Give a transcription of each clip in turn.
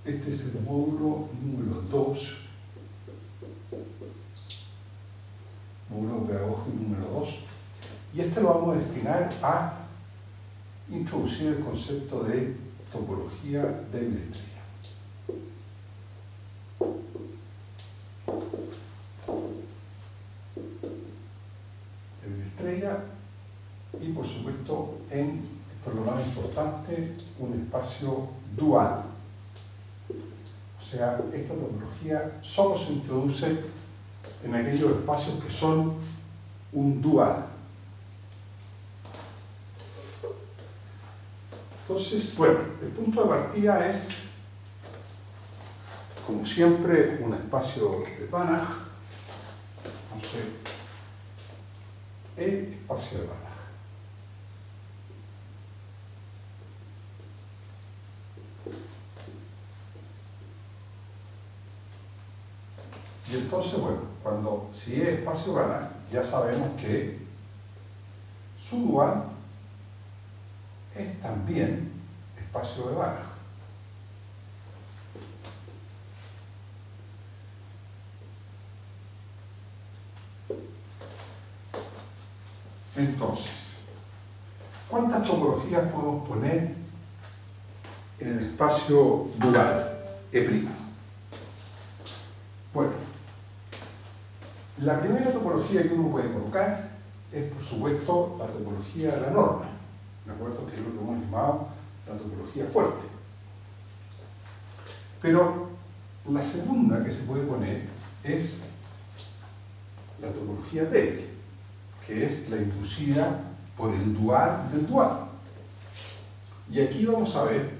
Este es el módulo número 2, módulo pedagógico número 2, y este lo vamos a destinar a introducir el concepto de topología débil estrella. Débil estrella y, por supuesto, esto es lo más importante, un espacio dual. O sea, esta topología solo se introduce en aquellos espacios que son un dual. Entonces, bueno, el punto de partida es, como siempre, un espacio de Banach. Entonces, espacio de Banach. Y entonces, bueno, si es espacio Banach, ya sabemos que su dual es también espacio de Banach. Entonces, ¿cuántas topologías podemos poner en el espacio dual E'? Bueno, la primera topología que uno puede colocar es, por supuesto, la topología de la norma. ¿De acuerdo? Que es lo que hemos llamado la topología fuerte. Pero la segunda que se puede poner es la topología débil, que es la inducida por el dual del dual. Y aquí vamos a ver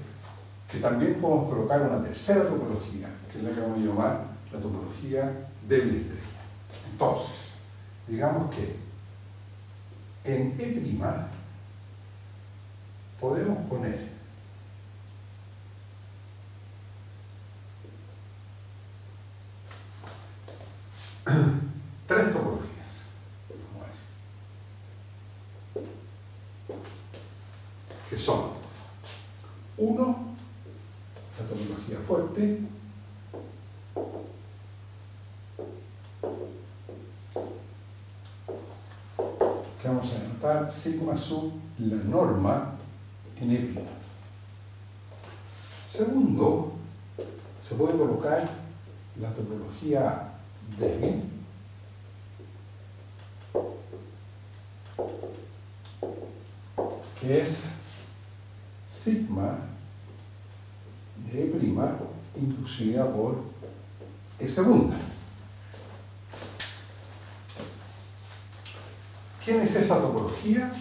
que también podemos colocar una tercera topología, que es la que vamos a llamar la topología débil estrella. Entonces, digamos que en E' podemos poner tres topologías, vamos a decir, que son: uno, la topología fuerte; que vamos a anotar sigma sub la norma en E'. Segundo, se puede colocar la topología débil, que es sigma de E' inducida por E segunda. ¿Quién es esa topología?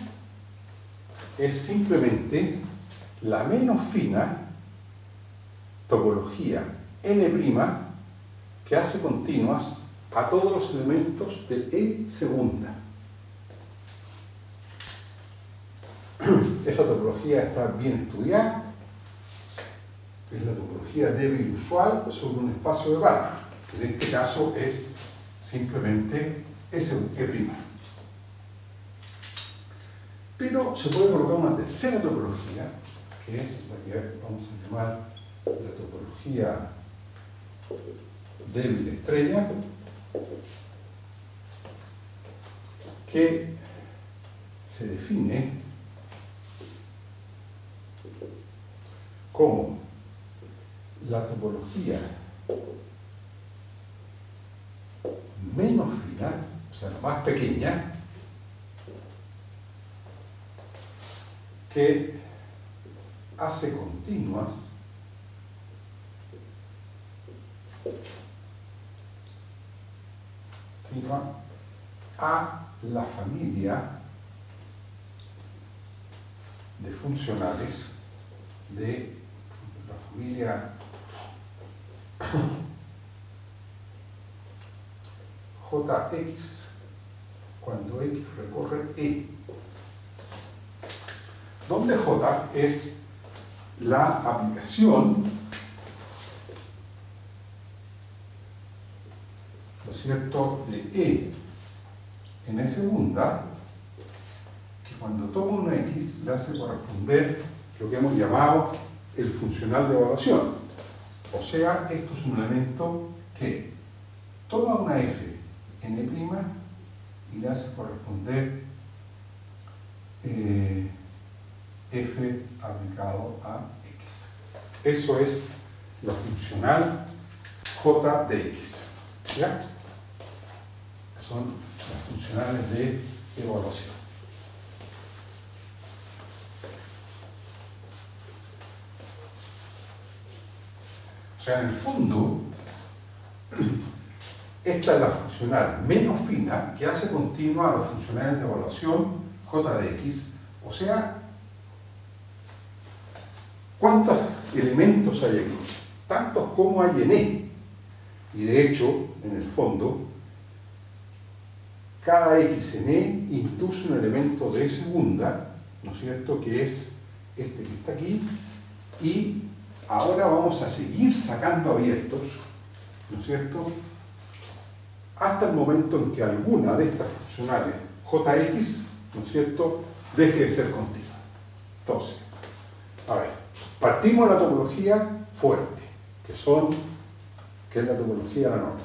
Es simplemente la menos fina topología N' que hace continuas a todos los elementos de E segunda. Esa topología está bien estudiada, es la topología débil usual sobre un espacio de Banach, que en este caso es simplemente E'. Pero se puede colocar una tercera topología, que es la que vamos a llamar la topología débil estrella, que se define como la topología menos fina, o sea, la más pequeña, que hace continuas a la familia de funcionales de la familia Jx cuando X recorre E, donde J es la aplicación, ¿no es cierto?, de E en E segunda, que cuando toma una X le hace corresponder lo que hemos llamado el funcional de evaluación. O sea, esto es un elemento que toma una f n' y le hace corresponder f aplicado a x. Eso es la funcional j de x. ¿Ya? Son las funcionales de evaluación. O sea, en el fondo, esta es la funcional menos fina que hace continua a los funcionales de evaluación j de x. O sea, ¿cuántos elementos hay aquí? Tantos como hay en E. Y de hecho, en el fondo, cada x en E induce un elemento de segunda, ¿no es cierto?, que es este que está aquí, y ahora vamos a seguir sacando abiertos, ¿no es cierto?, hasta el momento en que alguna de estas funcionales jx, ¿no es cierto?, deje de ser continua. Entonces, a ver, partimos de la topología fuerte, que es la topología de la norma.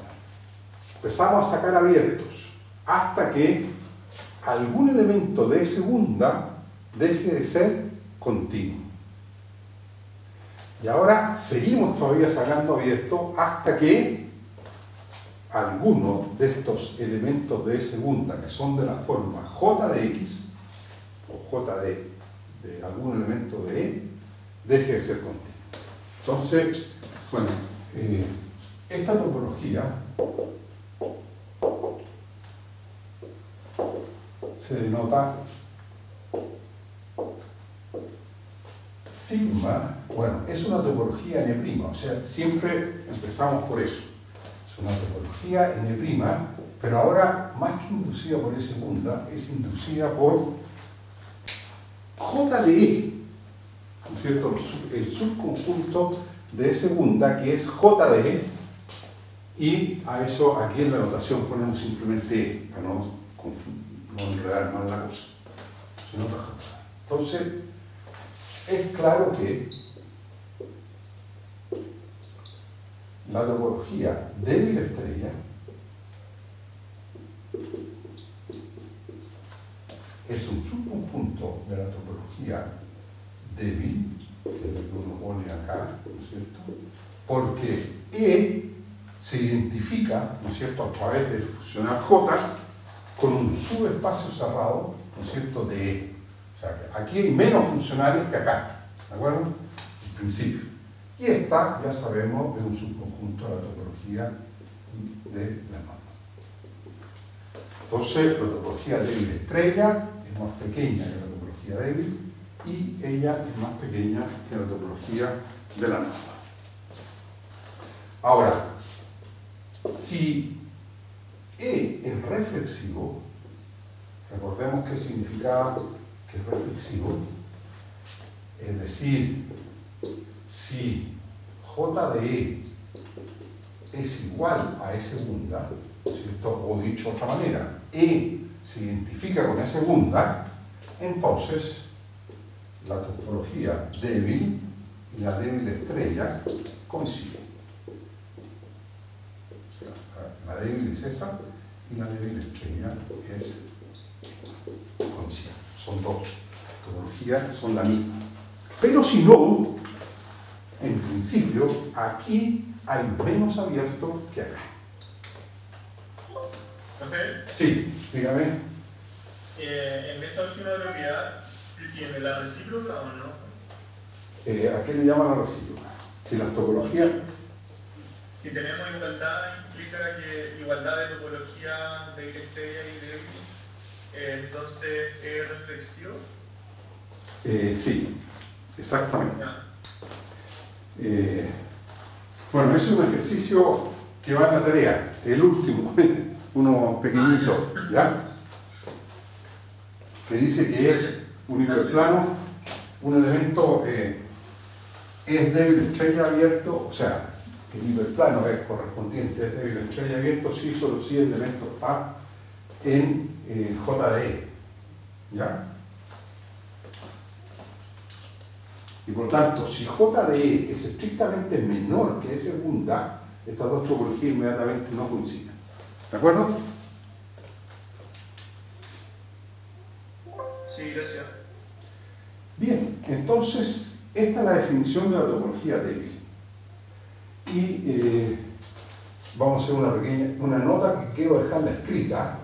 Empezamos a sacar abiertos hasta que algún elemento de segunda deje de ser continuo. Y ahora seguimos todavía sacando abiertos hasta que alguno de estos elementos de segunda, que son de la forma j de x, o j de algún elemento de E, deje de ser continuo. Entonces, bueno, esta topología se denota sigma. Bueno, es una topología n', o sea, siempre empezamos por eso. Es una topología n', pero ahora, más que inducida por E segunda, es inducida por J de E, ¿no es cierto? El subconjunto de E segunda, que es J de E, y a eso aquí en la notación ponemos simplemente E, para no enredar más la cosa, sino J. Entonces, es claro que la topología débil estrella es un subconjunto de la topología débil, que es lo que uno pone acá, ¿no es cierto? Porque E se identifica, ¿no es cierto?, a través del funcional J con un subespacio cerrado, ¿no es cierto?, de E. O sea, que aquí hay menos funcionales que acá, ¿de acuerdo? En principio. Y esta, ya sabemos, es un subconjunto de la topología de la norma. Entonces, la topología débil estrella es más pequeña que la topología débil y ella es más pequeña que la topología de la norma. Ahora, si E es reflexivo, recordemos qué significaba que es reflexivo, es decir, si J de E es igual a E segunda, ¿cierto?, o dicho de otra manera, E se identifica con E segunda, entonces la topología débil y la débil estrella coinciden. O sea, la débil es esa y la débil estrella es coinciden. Son dos topologías, son la misma. Pero si no, en principio, aquí hay menos abierto que acá. ¿José? Sí, dígame. En esa última propiedad, ¿tiene la recíproca o no? ¿A qué le llaman la recíproca? Si las topologías... Si tenemos igualdad, implica que igualdad de topología de estrella y débil, entonces es reflexivo. Sí, exactamente. Bueno, ese es un ejercicio que va en la tarea, el último, uno pequeñito, ¿ya? Que dice que un hiperplano, un elemento es débil estrella abierto, o sea, el hiperplano es correspondiente, es débil estrella abierto, sí, solo si el elemento está en J de E, ¿ya? Y por lo tanto, si J de E es estrictamente menor que E segunda, estas dos topologías inmediatamente no coinciden. ¿De acuerdo? Sí, gracias. Bien, entonces, esta es la definición de la topología débil. Y vamos a hacer una nota que quiero dejarla escrita,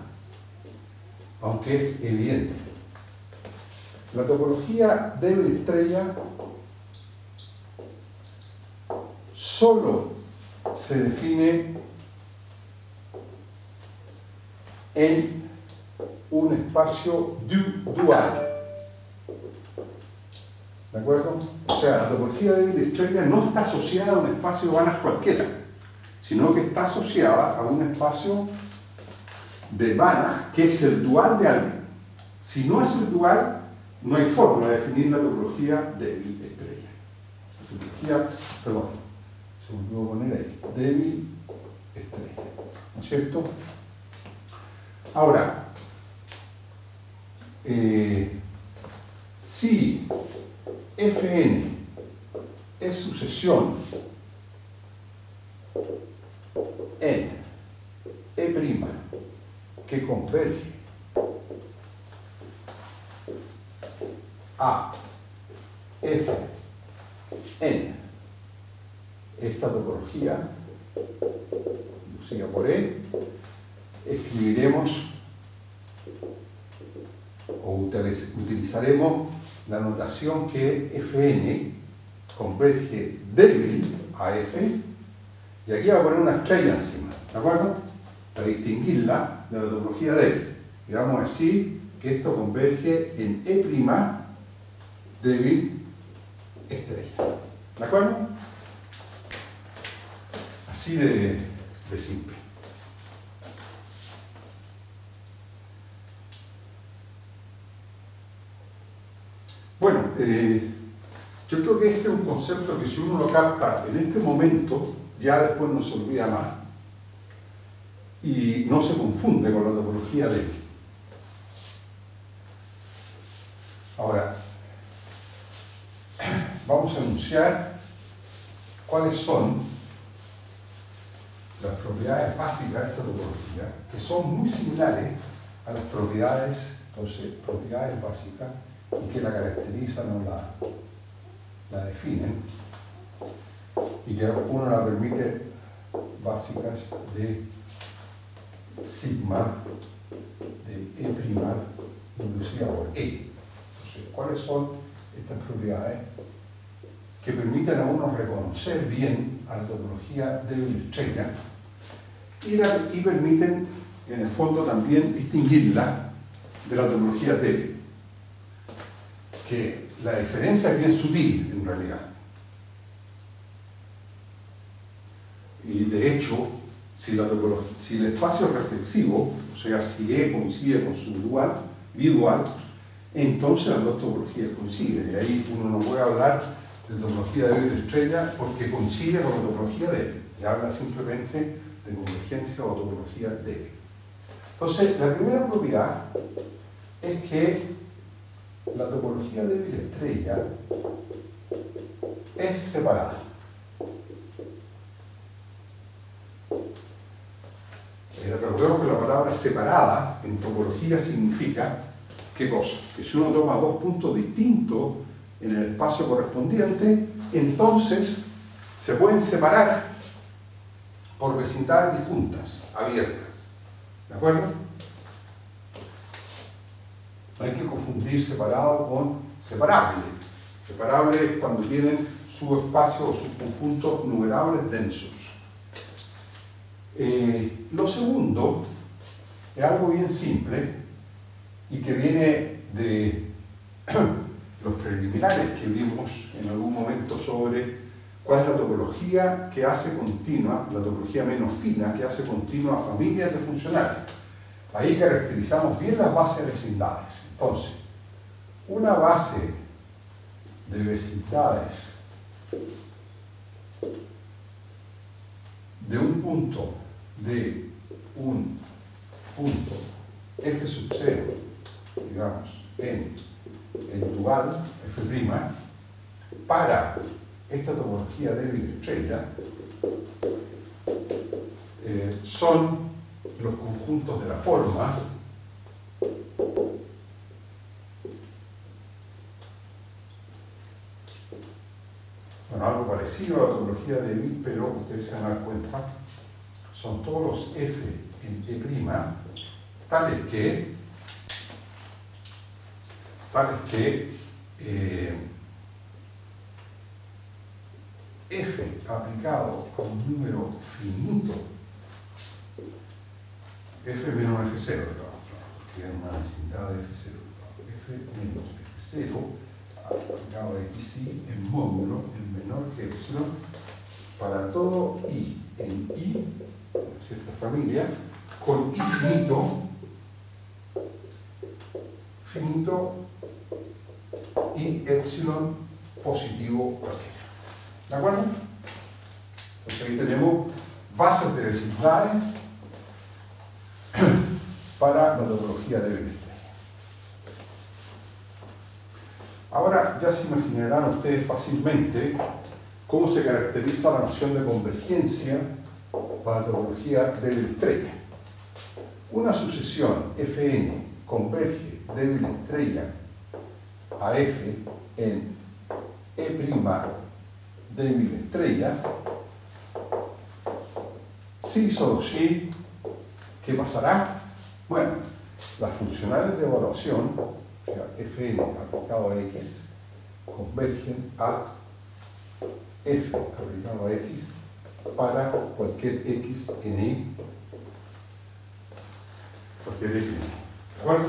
aunque es evidente. La topología débil estrella solo se define en un espacio dual. ¿De acuerdo? O sea, la topología débil estrella no está asociada a un espacio Banach cualquiera, sino que está asociada a un espacio de Banach que es el dual de alguien. Si no es el dual, no hay forma de definir la topología débil estrella. La topología, perdón, se me olvidó poner ahí, débil estrella. ¿No es cierto? Ahora, si Fn es sucesión en E' que converge a F en esta topología inducida por E, escribiremos o utilizaremos la notación que Fn converge débil a F, y aquí voy a poner una estrella encima, ¿de acuerdo? Para distinguirla de la topología débil. Y vamos a decir que esto converge en E' débil estrella. ¿De acuerdo? Así de simple. Bueno, yo creo que este es un concepto que si uno lo capta en este momento, ya después no se olvida más y no se confunde con la topología débil. Ahora, vamos a enunciar cuáles son las propiedades básicas de esta topología, que son muy similares a las propiedades, entonces, propiedades básicas, y que la caracterizan o la definen, y que uno la permite básicas de sigma de E' inducida por E. Entonces, ¿cuáles son estas propiedades que permiten a uno reconocer bien a la topología débil estrella y permiten, en el fondo, también distinguirla de la topología débil? Que la diferencia es bien sutil, en realidad. Y de hecho, si el espacio es reflexivo, o sea, si E coincide con su dual, bidual, entonces las dos topologías coinciden. Y ahí uno no puede hablar de topología débil estrella porque coincide con la topología débil. Y habla simplemente de convergencia o topología débil. Entonces, la primera propiedad es que la topología débil estrella es separada. Recordemos que la palabra separada en topología significa ¿qué cosa? Que si uno toma dos puntos distintos en el espacio correspondiente, entonces se pueden separar por vecindades disjuntas, abiertas. ¿De acuerdo? No hay que confundir separado con separable. Separable es cuando tienen su espacio o sus conjuntos numerables densos. Lo segundo es algo bien simple y que viene de los preliminares que vimos en algún momento sobre cuál es la topología que hace continua, la topología menos fina que hace continua a familias de funcionales. Ahí caracterizamos bien las bases de vecindades. Entonces, una base de vecindades de un punto f sub 0, digamos, en el dual f', para esta topología débil estrella son los conjuntos de la forma algo parecido a la topología débil, pero ustedes se van a dar cuenta, son todos los f en E', tales que f aplicado a un número finito, f menos f0, porque es una vecindad de f0, f menos f0 aplicado a xi en módulo en menor que epsilon para todo i en i, en cierta familia, con i finito y epsilon positivo cualquiera. ¿De acuerdo? Entonces ahí tenemos bases de vecindades para la topología de débil estrella. Ahora ya se imaginarán ustedes fácilmente cómo se caracteriza la noción de convergencia para la topología débil estrella. Una sucesión Fn converge débil estrella a F en E' débil estrella si solo si, ¿qué pasará? Bueno, las funcionales de evaluación, o sea, Fn aplicado a x, convergen a f aplicado a x para cualquier x en E, cualquier x en E. ¿De acuerdo?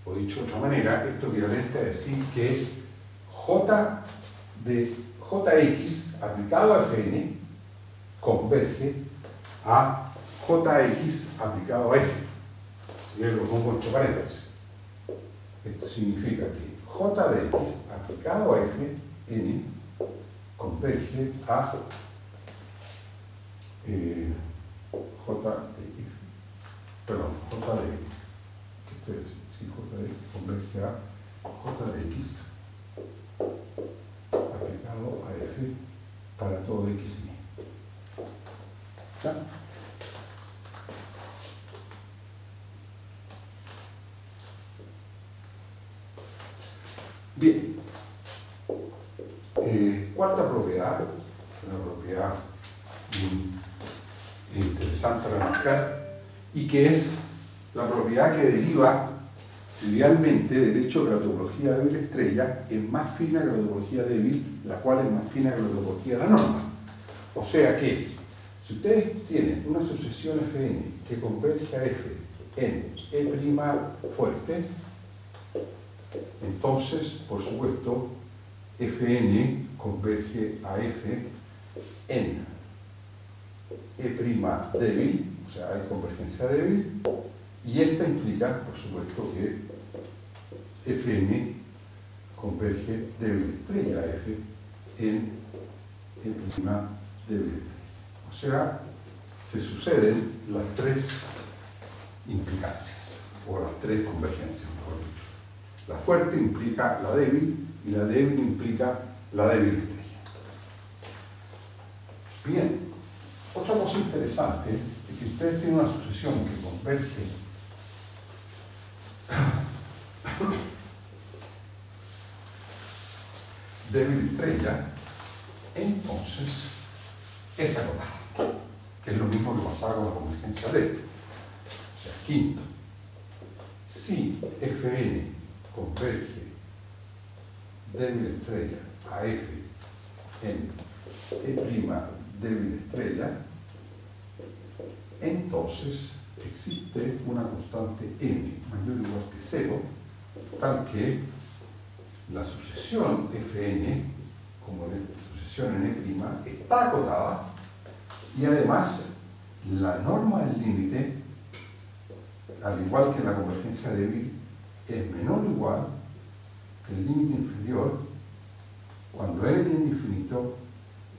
O dicho de otra manera, esto equivalente a decir que j de jx aplicado a Fn converge a jx aplicado a f. Yo lo pongo entre paréntesis. Esto significa que j de x aplicado a f n converge a j de x, perdón, j de x. ¿Qué estoy diciendo? Si j de x converge a j de x aplicado a f para todo x en y. ¿Ya? Bien. Cuarta propiedad, una propiedad muy interesante a remarcar, y que es la propiedad que deriva trivialmente del hecho que la topología débil estrella es más fina que la topología débil, la cual es más fina que la topología de la norma. O sea que, si ustedes tienen una sucesión Fn que converge a f en E' fuerte, entonces, por supuesto, Fn converge a f en E' débil, o sea, hay convergencia débil, y esta implica, por supuesto, que Fn converge débil estrella a f en E' débil estrella. O sea, se suceden las tres implicancias, o las tres convergencias, mejor dicho. La fuerte implica la débil, y la débil implica la débil estrella. Bien, otra cosa interesante es que ustedes tienen una sucesión que converge débil estrella, entonces es acotada, que es lo mismo que pasaba con la convergencia débil. O sea, quinto, si Fn converge débil estrella a f en E' débil estrella, entonces existe una constante n mayor o igual que 0, tal que la sucesión Fn, como la sucesión en E', está acotada, y además la norma del límite, al igual que la convergencia débil, es menor o igual que el límite inferior cuando n tiende a infinito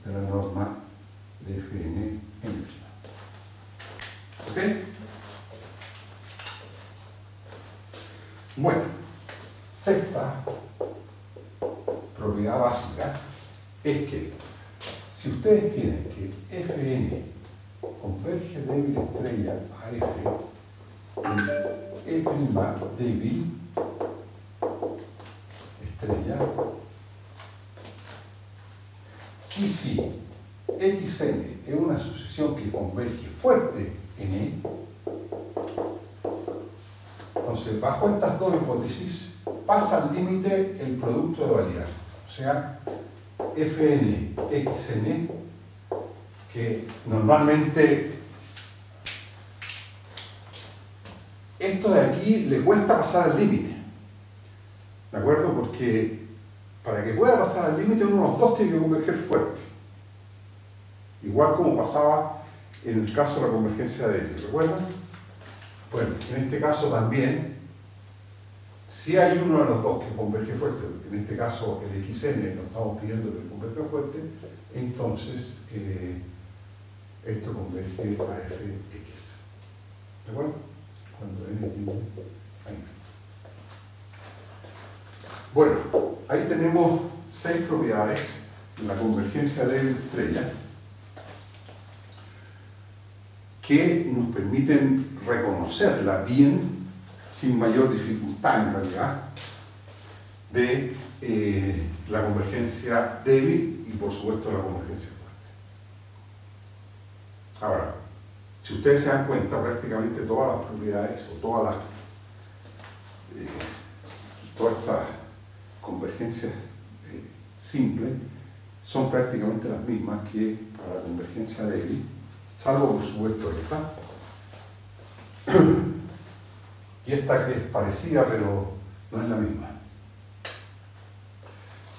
de la norma de Fn en E'. ¿Ok? Bueno, sexta propiedad básica es que si ustedes tienen que Fn converge débil estrella a F, E' débil estrella, y si Xn es una sucesión que converge fuerte en E, entonces bajo estas dos hipótesis pasa al límite el producto de validar, o sea, Fn, Xn, que normalmente esto de aquí le cuesta pasar al límite, ¿de acuerdo? Porque para que pueda pasar al límite uno de los dos tiene que converger fuerte, igual como pasaba en el caso de la convergencia de L, ¿recuerdan? Bueno, en este caso también, si hay uno de los dos que converge fuerte, en este caso el Xn, lo estamos pidiendo que converja fuerte, entonces esto converge a Fx. ¿De acuerdo? Cuando n tiene ahí. Bueno, ahí tenemos 6 propiedades de la convergencia de estrella que nos permiten reconocerla bien, sin mayor dificultad en realidad, de la convergencia débil y por supuesto la convergencia fuerte. Ahora, si ustedes se dan cuenta, prácticamente todas las propiedades o todas estas convergencias simples son prácticamente las mismas que para la convergencia débil, salvo por supuesto esta. Y esta que es parecida, pero no es la misma.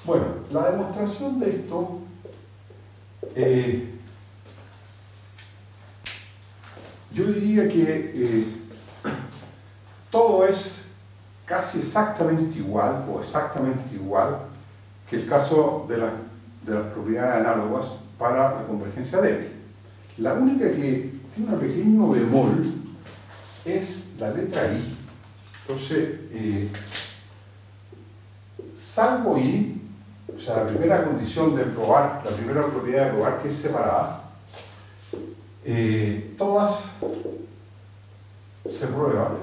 Bueno, la demostración de esto yo diría que todo es casi exactamente igual o exactamente igual que el caso de las propiedades análogas para la convergencia débil. La única que tiene un pequeño bemol es la letra I. Entonces, salvo I, o sea, la primera condición de probar, la primera propiedad de probar que es separada, todas se prueban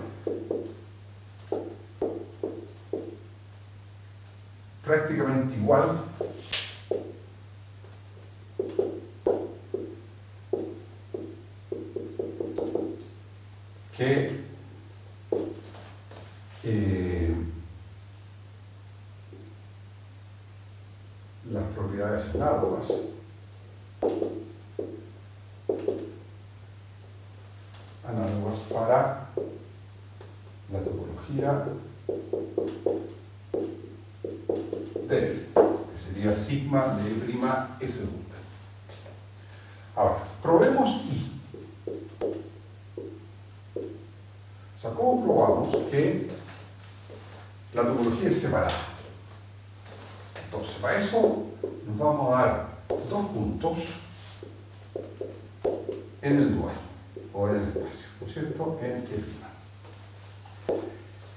prácticamente igual que las propiedades análogas para la topología débil, que sería sigma de E' S punta. Ahora, probemos I. O sea, ¿cómo probamos que la topología es separada? Entonces, para eso nos vamos a dar 2 puntos en el dual o en el espacio, ¿no es cierto? En el plano.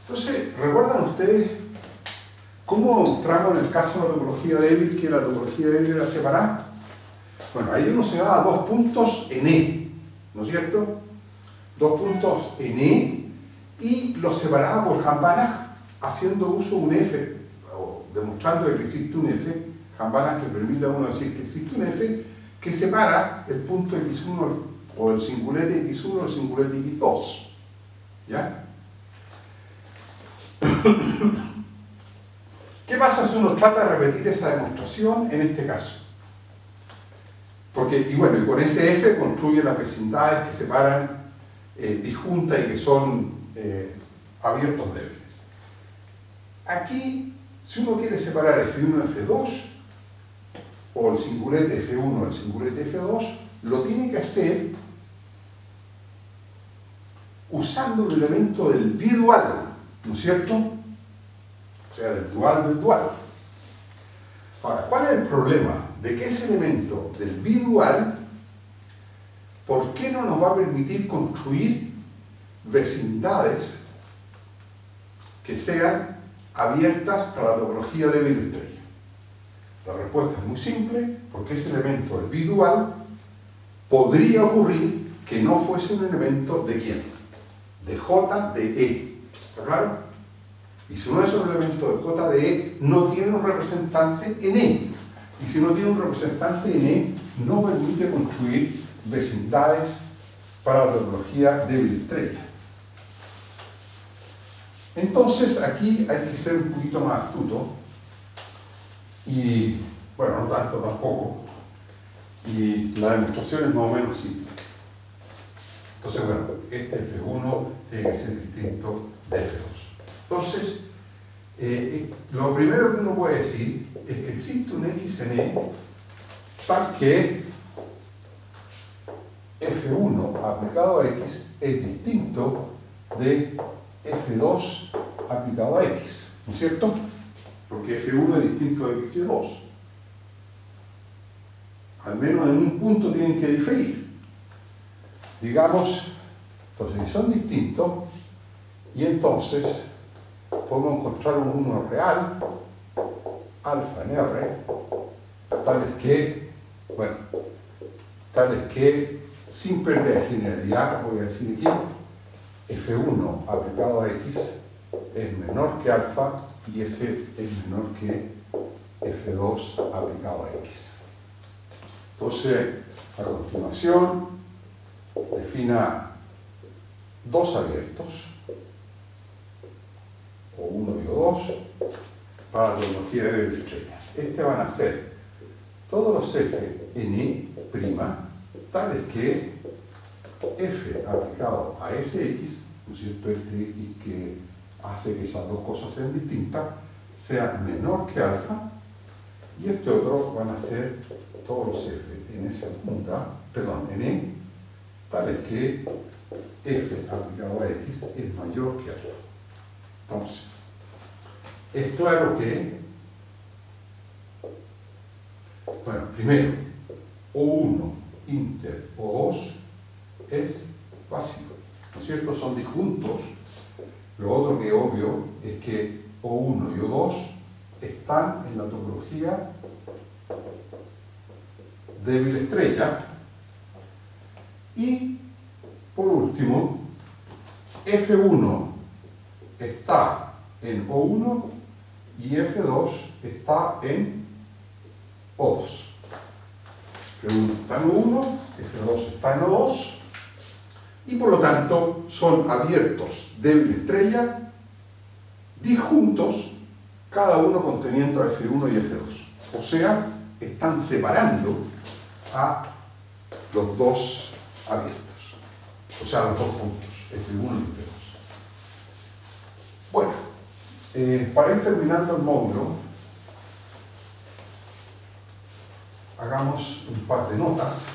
Entonces, ¿recuerdan ustedes cómo demostramos en el caso de la topología débil que la topología débil era separada? Bueno, ahí uno se da 2 puntos en E, ¿no es cierto? 2 puntos en E y los separaba por Hahn-Banach haciendo uso de un F, o demostrando que existe un F. Hahn-Banach le permite a uno decir que existe un F que separa el punto X1 o el singulete X1 del singulete X2. ¿Ya? ¿Qué pasa si uno trata de repetir esa demostración en este caso? Porque, y bueno, y con ese F construye las vecindades que separan disjuntas y que son abiertos débiles. Aquí, si uno quiere separar F1 de F2, o el singulete F1 del singulete F2, lo tiene que hacer usando el elemento del bidual, ¿no es cierto? O sea, del dual. Ahora, ¿cuál es el problema? De que ese elemento del bidual, ¿por qué no nos va a permitir construir vecindades que sean abiertas para la topología débil de estrella? La respuesta es muy simple, porque ese elemento es bidual, podría ocurrir que no fuese un elemento de ¿quién? De J de E. ¿Está claro? Y si no es un elemento de J de E, no tiene un representante en E. Y si no tiene un representante en E, no permite construir vecindades para la topología débil estrella. Entonces, aquí hay que ser un poquito más astuto. Y, bueno, no tanto tampoco. Y la demostración es más o menos simple. Entonces, bueno, este F1 tiene que ser distinto de F2. Entonces, lo primero que uno puede decir es que existe un X en E tal que F1 aplicado a X es distinto de F2 aplicado a X, ¿no es cierto? Porque F1 es distinto de F2. Al menos en un punto tienen que diferir. Digamos, entonces si son distintos, y entonces podemos encontrar un 1 real, alfa en R, tales que sin perder generalidad, voy a decir aquí, F1 aplicado a X es menor que alfa y ese es menor que F2 aplicado a X. Entonces, a continuación, defina dos abiertos, O1 y O2, para la topología de débil estrella. Este van a ser todos los F en E', tales que F aplicado a SX, ¿no es cierto? Este X que hace que esas dos cosas sean distintas, sea menor que alfa, y este otro van a ser todos los F en en E, tales que F aplicado a X es mayor que alfa. Entonces, es claro que, bueno, primero, O1 inter O2 es vacío, ¿no es cierto? Son disjuntos. Lo otro que es obvio es que O1 y O2 están en la topología débil estrella. Y, por último, F1 está en O1 y F2 está en O2. F1 está en O1, F2 está en O2, y por lo tanto son abiertos débil estrella disjuntos, cada uno conteniendo a F1 y F2. O sea, están separando a los dos abiertos, o sea, los dos puntos, F1 y F2. Bueno, para ir terminando el módulo, hagamos un par de notas.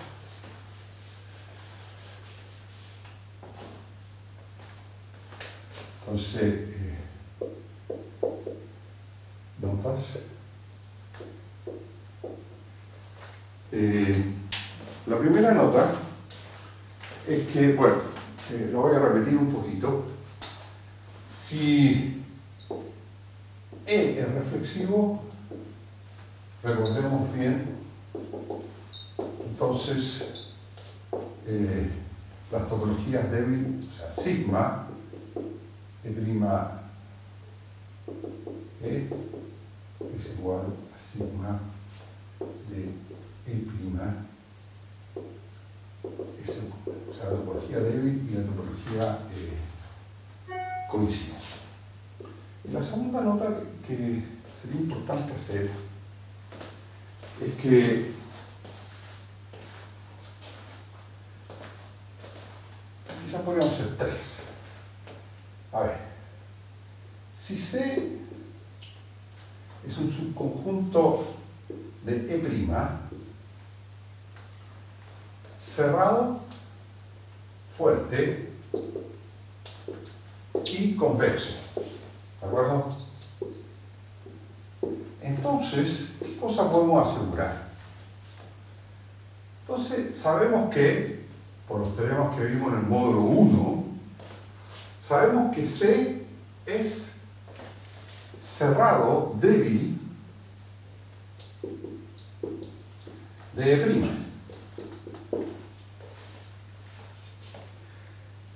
Entonces, notas. La primera nota es que, bueno, lo voy a repetir un poquito. Si E es reflexivo, recordemos bien, entonces las topologías débiles, o sea, sigma E' es igual a sigma de E', o sea, la topología débil y la topología coinciden. Y la segunda nota que sería importante hacer es que quizás podríamos hacer tres. A ver, si C es un subconjunto de E', cerrado, fuerte y convexo, ¿de acuerdo? Entonces, ¿qué cosa podemos asegurar? Entonces, sabemos que, por los teoremas que vimos en el módulo 1, sabemos que C es cerrado, débil, de E'.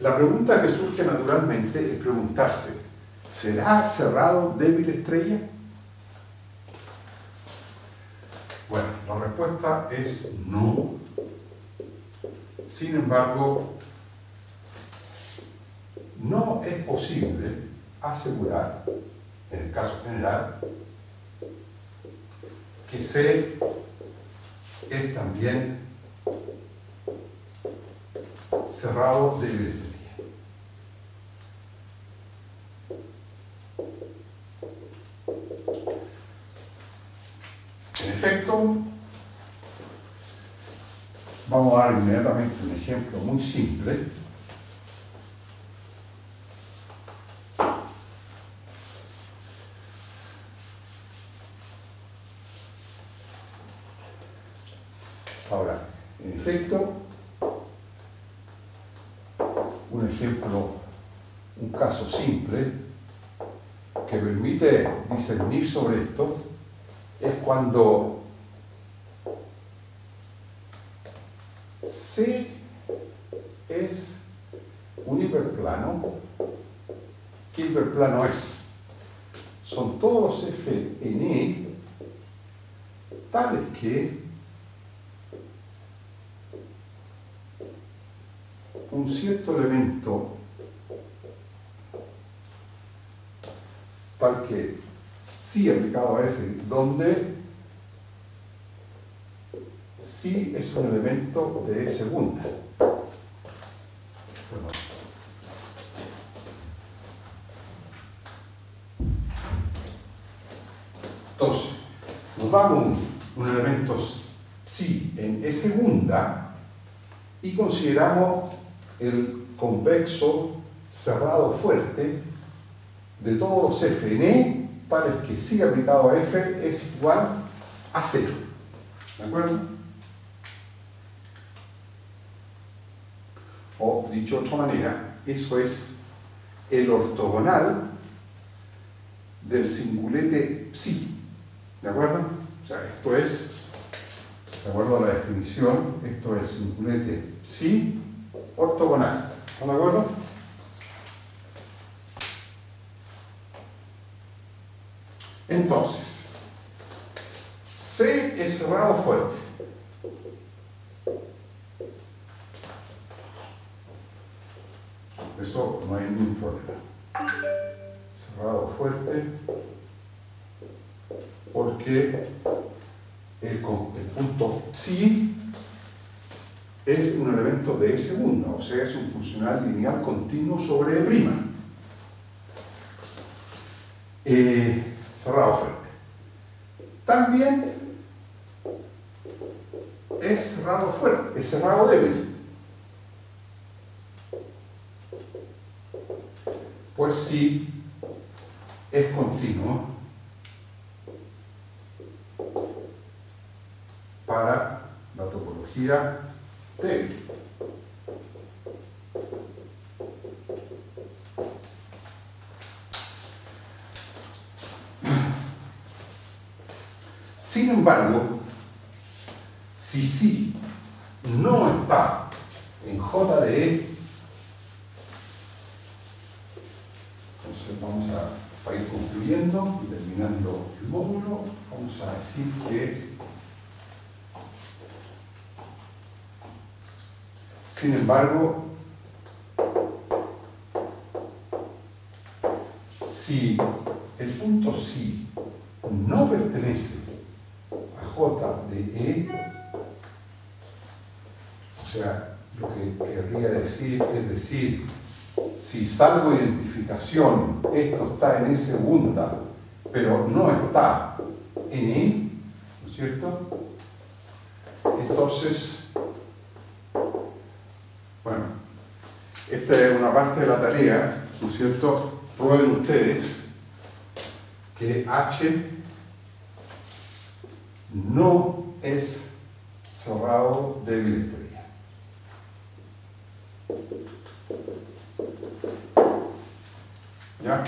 La pregunta que surge naturalmente es preguntarse, ¿será cerrado débil estrella? Bueno, la respuesta es no. Sin embargo, no es posible asegurar, en el caso general, que C es también cerrado débil estrella. En efecto, vamos a dar inmediatamente un ejemplo muy simple. Ahora, en efecto, un ejemplo, un caso simple que permite discernir sobre esto es cuando C es un hiperplano. ¿Qué hiperplano es? Son todos los f en E tales que un cierto elemento tal que sí aplicado a F, donde sí es un elemento de E segunda. Perdón. Entonces, nos damos un elemento psi en E segunda y consideramos el convexo cerrado fuerte de todos los f en E, tales que sí aplicado a F es igual a 0. ¿De acuerdo? O, dicho de otra manera, eso es el ortogonal del singulete psi. ¿De acuerdo? O sea, esto es, de acuerdo a la definición, esto es el singulete psi ortogonal. ¿Están de acuerdo? Entonces, C es cerrado fuerte. Eso no hay ningún problema. Cerrado fuerte porque el punto psi es un elemento de E segunda, o sea, es un funcional lineal continuo sobre E'. Cerrado fuerte. También es cerrado fuerte, es cerrado débil. Pues sí, es continuo para la topología débil. Sin embargo, si sí no está en J de E, entonces vamos a ir concluyendo y terminando el módulo. Vamos a decir que, sin embargo, si el punto psi no pertenece a J de E, o sea, lo que querría decir es decir, si salvo identificación, esto está en E segunda, pero no está en E, ¿no es cierto? Entonces, bueno, esta es una parte de la tarea, ¿no es cierto? Prueben ustedes que H no es cerrado débil estrella. ¿Ya?